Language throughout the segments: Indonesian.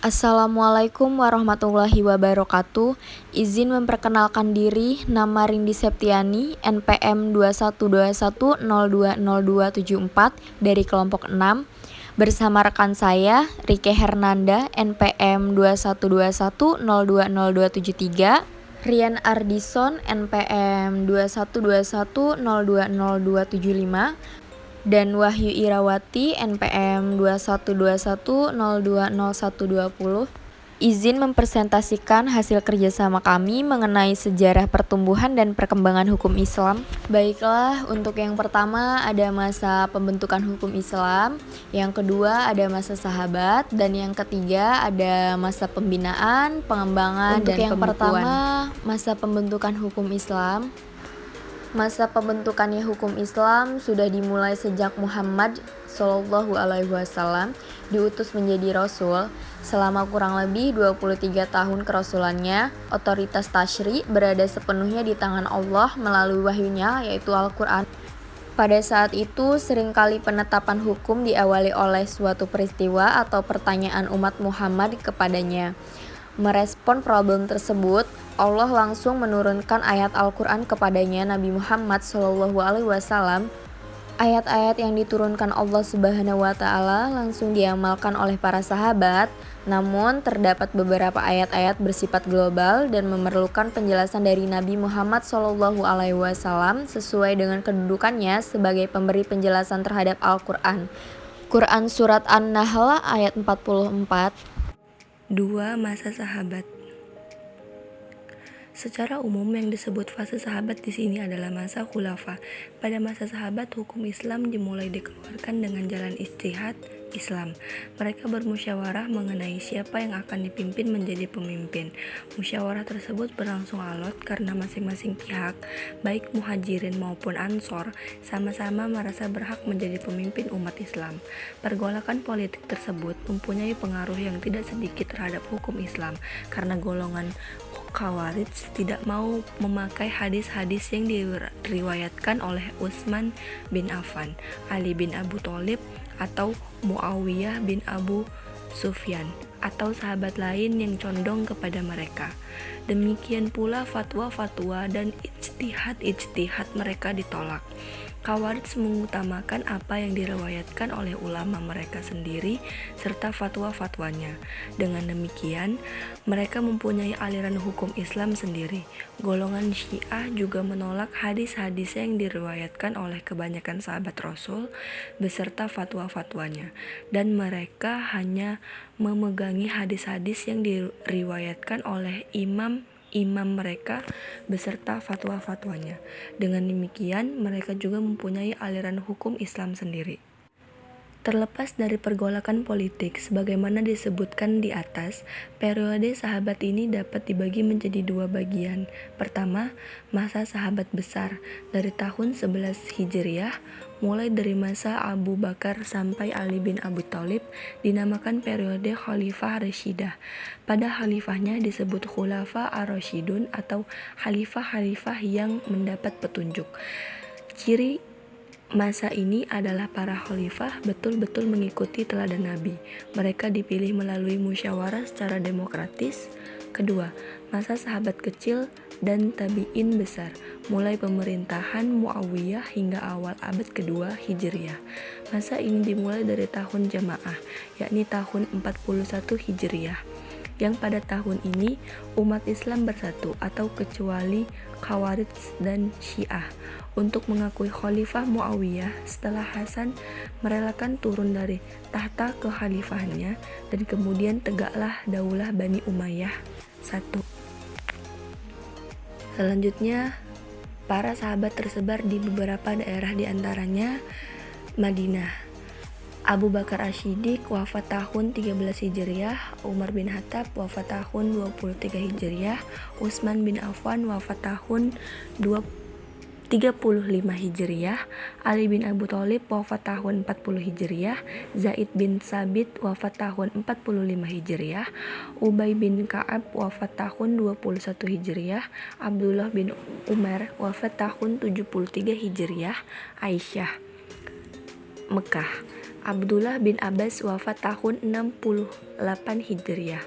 Assalamualaikum warahmatullahi wabarakatuh. Izin memperkenalkan diri, nama Rindi Septiani, NPM 2121020274 dari kelompok 6. Bersama rekan saya, Rike Hernanda, NPM 2121020273, Rian Ardison, NPM 2121020275, dan Wahyu Irawati, NPM 2121020120. Izin mempresentasikan hasil kerjasama kami mengenai sejarah pertumbuhan dan perkembangan hukum Islam. Baiklah, untuk yang pertama ada masa pembentukan hukum Islam, yang kedua ada masa sahabat, dan yang ketiga ada masa pembinaan, pengembangan, dan pembukuan. Untuk yang pertama, masa pembentukan hukum Islam. Masa pembentukannya hukum Islam sudah dimulai sejak Muhammad SAW diutus menjadi Rasul. Selama kurang lebih 23 tahun kerasulannya, otoritas tasyri' berada sepenuhnya di tangan Allah melalui wahyunya, yaitu Al-Quran. Pada saat itu, seringkali penetapan hukum diawali oleh suatu peristiwa atau pertanyaan umat Muhammad kepadanya. Merespon problem tersebut, Allah langsung menurunkan ayat Al-Quran kepadanya Nabi Muhammad SAW. Ayat-ayat yang diturunkan Allah Subhanahu wa Ta'ala langsung diamalkan oleh para sahabat, namun terdapat beberapa ayat-ayat bersifat global dan memerlukan penjelasan dari Nabi Muhammad SAW sesuai dengan kedudukannya sebagai pemberi penjelasan terhadap Al-Quran. Quran Surat An-Nahl ayat 44. 2. Masa sahabat. Secara umum yang disebut fase sahabat di sini adalah masa khulafa. Pada masa sahabat, hukum Islam dimulai dikeluarkan dengan jalan ijtihad Islam. Mereka bermusyawarah mengenai siapa yang akan dipimpin menjadi pemimpin. Musyawarah tersebut berlangsung alot karena masing-masing pihak, baik muhajirin maupun ansor, sama-sama merasa berhak menjadi pemimpin umat Islam. Pergolakan politik tersebut mempunyai pengaruh yang tidak sedikit terhadap hukum Islam karena golongan Khawarij tidak mau memakai hadis-hadis yang diriwayatkan oleh Utsman bin Affan, Ali bin Abu Thalib, atau Muawiyah bin Abu Sufyan, atau sahabat lain yang condong kepada mereka. Demikian pula fatwa-fatwa dan ijtihad mereka ditolak. Khawarij mengutamakan apa yang diriwayatkan oleh ulama mereka sendiri serta fatwa-fatwanya. Dengan demikian, mereka mempunyai aliran hukum Islam sendiri. Golongan Syiah juga menolak hadis-hadis yang diriwayatkan oleh kebanyakan sahabat Rasul beserta fatwa-fatwanya, dan mereka hanya memegangi hadis-hadis yang diriwayatkan oleh imam mereka beserta fatwa-fatwanya. Dengan demikian, mereka juga mempunyai aliran hukum Islam sendiri. Terlepas dari pergolakan politik, sebagaimana disebutkan di atas, periode sahabat ini dapat dibagi menjadi dua bagian. Pertama, masa sahabat besar, dari tahun 11 Hijriah, mulai dari masa Abu Bakar sampai Ali bin Abi Thalib, dinamakan periode Khalifah Rashidah. Pada khalifahnya disebut Khulafa ar-Rasyidun atau khalifah-khalifah yang mendapat petunjuk. Ciri masa ini adalah para khalifah betul-betul mengikuti teladan Nabi. Mereka dipilih melalui musyawarah secara demokratis. Kedua, masa sahabat kecil dan tabi'in besar, mulai pemerintahan Muawiyah hingga awal abad kedua Hijriah. Masa ini dimulai dari tahun Jamaah, yakni tahun 41 Hijriah, yang pada tahun ini umat Islam bersatu atau kecuali Khawarij dan Syiah untuk mengakui Khalifah Muawiyah setelah Hasan merelakan turun dari tahta kekhalifahannya, dan kemudian tegaklah Daulah Bani Umayyah. 1. Selanjutnya, para sahabat tersebar di beberapa daerah, di antaranya Madinah. Abu Bakar As-Siddiq wafat tahun 13 Hijriah, Umar bin Khattab wafat tahun 23 Hijriah, Utsman bin Affan wafat tahun 35 Hijriah, Ali bin Abu Thalib wafat tahun 40 Hijriah, Zaid bin Sabit wafat tahun 45 Hijriah, Ubay bin Ka'ab wafat tahun 21 Hijriah, Abdullah bin Umar wafat tahun 73 Hijriah, Aisyah, Mekah. Abdullah bin Abbas wafat tahun 68 Hijriah.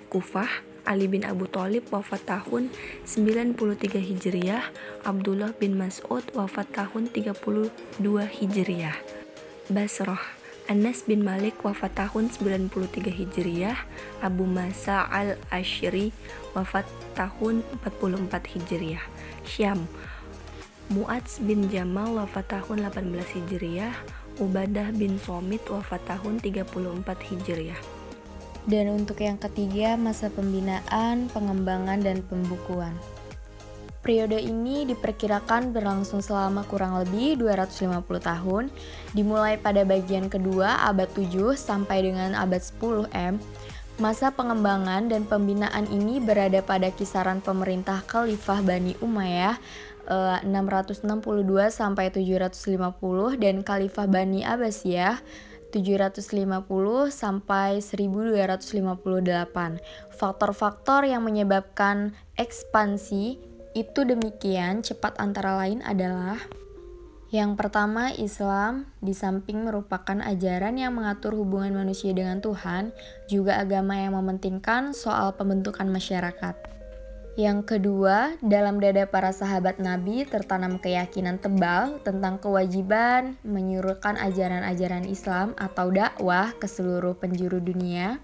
Kufah, Ali bin Abu Thalib wafat tahun 93 Hijriah. Abdullah bin Mas'ud wafat tahun 32 Hijriah. Basrah, Anas bin Malik wafat tahun 93 Hijriah. Abu Masa al-Ashri wafat tahun 44 Hijriah. Syam, Mu'adz bin Jamal wafat tahun 18 Hijriah. Ubadah bin Somit wafat tahun 34 Hijriah. Dan untuk yang ketiga, masa pembinaan, pengembangan, dan pembukuan. Periode ini diperkirakan berlangsung selama kurang lebih 250 tahun, dimulai pada bagian kedua abad 7 sampai dengan abad 10 M. Masa pengembangan dan pembinaan ini berada pada kisaran pemerintah Khalifah Bani Umayyah 662 sampai 750 dan Khalifah Bani Abbasiyah 750 sampai 1258. Faktor-faktor yang menyebabkan ekspansi itu demikian cepat antara lain adalah: yang pertama, Islam di samping merupakan ajaran yang mengatur hubungan manusia dengan Tuhan, juga agama yang mementingkan soal pembentukan masyarakat. Yang kedua, dalam dada para sahabat Nabi tertanam keyakinan tebal tentang kewajiban menyuruhkan ajaran-ajaran Islam atau dakwah ke seluruh penjuru dunia.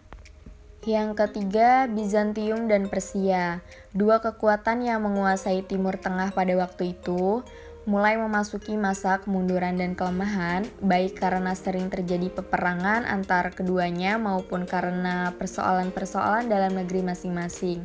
Yang ketiga, Bizantium dan Persia, dua kekuatan yang menguasai Timur Tengah pada waktu itu, mulai memasuki masa kemunduran dan kelemahan, baik karena sering terjadi peperangan antar keduanya maupun karena persoalan-persoalan dalam negeri masing-masing.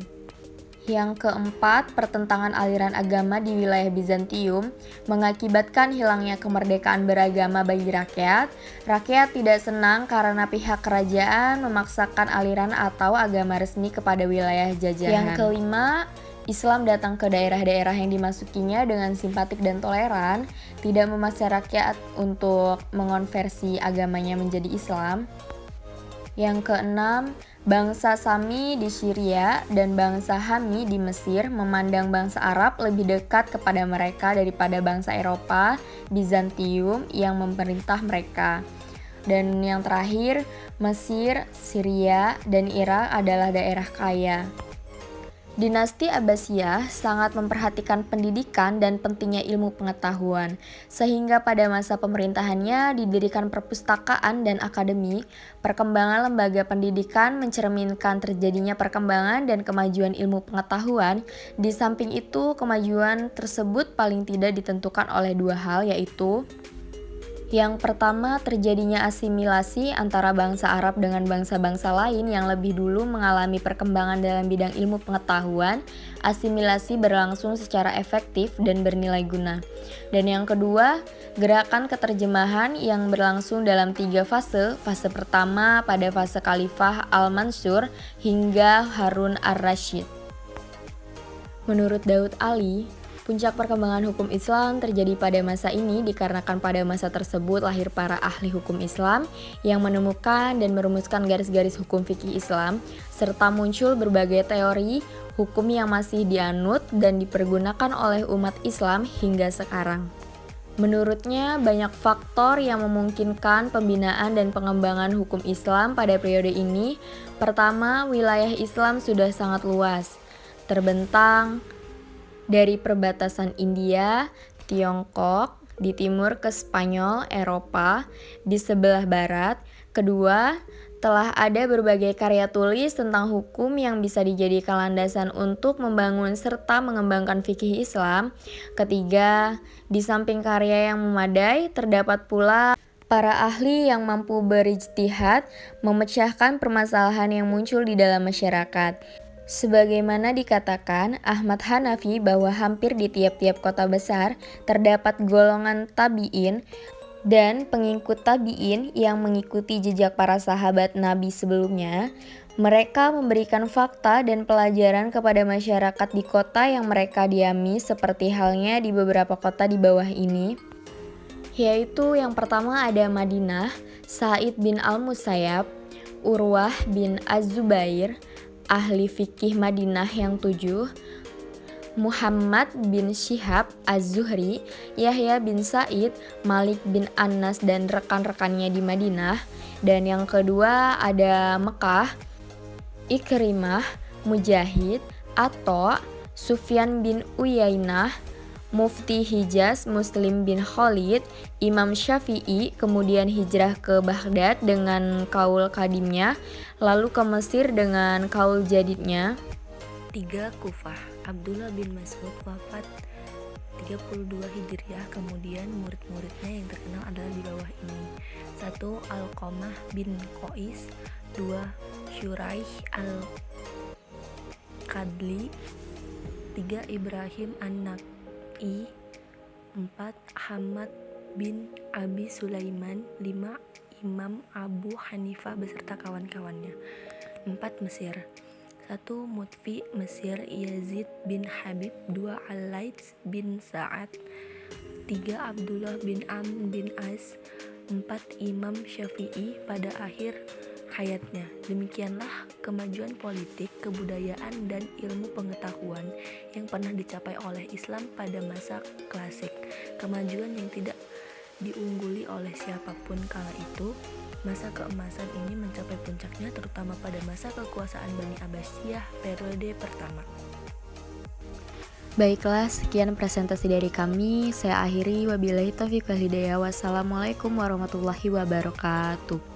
Yang keempat, pertentangan aliran agama di wilayah Bizantium mengakibatkan hilangnya kemerdekaan beragama bagi rakyat. Rakyat tidak senang karena pihak kerajaan memaksakan aliran atau agama resmi kepada wilayah jajahan. Yang kelima, Islam datang ke daerah-daerah yang dimasukinya dengan simpatik dan toleran, tidak memaksa rakyat untuk mengonversi agamanya menjadi Islam. Yang keenam, bangsa Sami di Syria dan bangsa Hami di Mesir memandang bangsa Arab lebih dekat kepada mereka daripada bangsa Eropa, Bizantium yang memerintah mereka. Dan yang terakhir, Mesir, Syria, dan Irak adalah daerah kaya. Dinasti Abbasiyah sangat memperhatikan pendidikan dan pentingnya ilmu pengetahuan, sehingga pada masa pemerintahannya didirikan perpustakaan dan akademi. Perkembangan lembaga pendidikan mencerminkan terjadinya perkembangan dan kemajuan ilmu pengetahuan. Di samping itu, kemajuan tersebut paling tidak ditentukan oleh dua hal, yaitu: yang pertama, terjadinya asimilasi antara bangsa Arab dengan bangsa-bangsa lain yang lebih dulu mengalami perkembangan dalam bidang ilmu pengetahuan. Asimilasi berlangsung secara efektif dan bernilai guna. Dan yang kedua, gerakan keterjemahan yang berlangsung dalam 3 fase. Fase pertama pada fase Khalifah Al-Mansur hingga Harun ar-Rasyid. Menurut Daud Ali, puncak perkembangan hukum Islam terjadi pada masa ini dikarenakan pada masa tersebut lahir para ahli hukum Islam yang menemukan dan merumuskan garis-garis hukum fikih Islam, serta muncul berbagai teori hukum yang masih dianut dan dipergunakan oleh umat Islam hingga sekarang. Menurutnya, banyak faktor yang memungkinkan pembinaan dan pengembangan hukum Islam pada periode ini. Pertama, wilayah Islam sudah sangat luas, terbentang dari perbatasan India, Tiongkok, di timur ke Spanyol, Eropa, di sebelah barat. Kedua, telah ada berbagai karya tulis tentang hukum yang bisa dijadikan landasan untuk membangun serta mengembangkan fikih Islam. Ketiga, di samping karya yang memadai, terdapat pula para ahli yang mampu berijtihad memecahkan permasalahan yang muncul di dalam masyarakat. Sebagaimana dikatakan Ahmad Hanafi bahwa hampir di tiap-tiap kota besar terdapat golongan tabi'in dan pengikut tabi'in yang mengikuti jejak para sahabat Nabi sebelumnya. Mereka memberikan fakta dan pelajaran kepada masyarakat di kota yang mereka diami, seperti halnya di beberapa kota di bawah ini, yaitu yang pertama ada Madinah, Sa'id bin Al-Musayyab, Urwah bin Az-Zubair, ahli fikih Madinah yang 7, Muhammad bin Syihab Az-Zuhri, Yahya bin Sa'id, Malik bin Anas dan rekan-rekannya di Madinah. Dan yang kedua ada Mekah, Ikrimah, Mujahid, Atha, Sufyan bin Uyainah, Mufti Hijaz Muslim bin Khalid, Imam Syafi'i, kemudian hijrah ke Baghdad dengan kaul kadimnya, lalu ke Mesir dengan kaul jadidnya. 3. Kufah. Abdullah bin Mas'ud wafat 32 Hijriah, kemudian murid-muridnya yang terkenal adalah di bawah ini. 1. Alqamah bin Qais, 2. Syuraih al-Qadli, 3. Ibrahim an-Nakhai, 4. Hamad bin Abi Sulaiman, 5. Imam Abu Hanifah beserta kawan-kawannya. 4. Mesir. 1. Mutfi Mesir Yazid bin Habib, 2. Al-Laits bin Sa'ad, 3. Abdullah bin Amr bin As, 4. Imam Syafi'i pada akhir hayatnya. Demikianlah kemajuan politik, kebudayaan, dan ilmu pengetahuan yang pernah dicapai oleh Islam pada masa klasik. Kemajuan yang tidak diungguli oleh siapapun kala itu. Masa keemasan ini mencapai puncaknya terutama pada masa kekuasaan Bani Abbasiyah periode pertama. Baiklah, sekian presentasi dari kami. Saya akhiri, wabillahi taufiq wal hidayah. Wassalamualaikum warahmatullahi wabarakatuh.